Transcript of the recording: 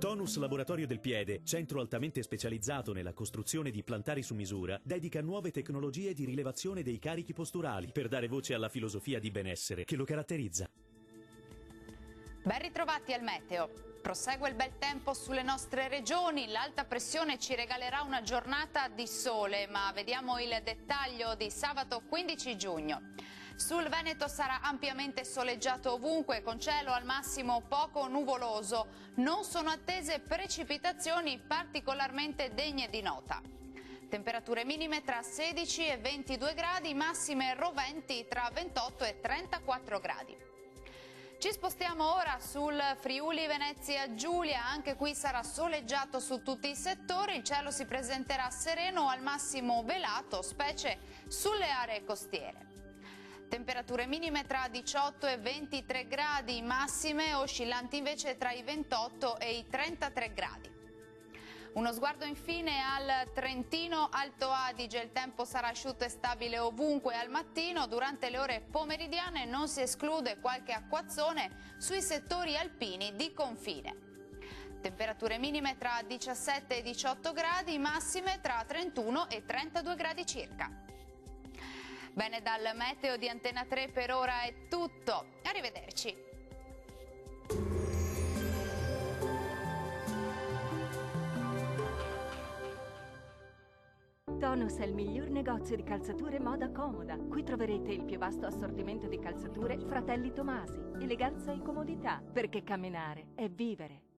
Tonus Laboratorio del Piede, centro altamente specializzato nella costruzione di plantari su misura, dedica nuove tecnologie di rilevazione dei carichi posturali per dare voce alla filosofia di benessere che lo caratterizza. Ben ritrovati al meteo. Prosegue il bel tempo sulle nostre regioni, l'alta pressione ci regalerà una giornata di sole, ma vediamo il dettaglio di sabato 15 giugno. Sul Veneto sarà ampiamente soleggiato ovunque, con cielo al massimo poco nuvoloso. Non sono attese precipitazioni particolarmente degne di nota. Temperature minime tra 16 e 22 gradi, massime roventi tra 28 e 34 gradi. Ci spostiamo ora sul Friuli Venezia Giulia, anche qui sarà soleggiato su tutti i settori, il cielo si presenterà sereno al massimo velato, specie sulle aree costiere. Temperature minime tra 18 e 23 gradi, massime oscillanti invece tra i 28 e i 33 gradi. Uno sguardo infine al Trentino Alto Adige, il tempo sarà asciutto e stabile ovunque al mattino, durante le ore pomeridiane non si esclude qualche acquazzone sui settori alpini di confine. Temperature minime tra 17 e 18 gradi, massime tra 31 e 32 gradi circa. Bene, dal meteo di Antena 3 per ora è tutto. Arrivederci. Tonus è il miglior negozio di calzature moda comoda. Qui troverete il più vasto assortimento di calzature Fratelli Tomasi. Eleganza e comodità, perché camminare è vivere.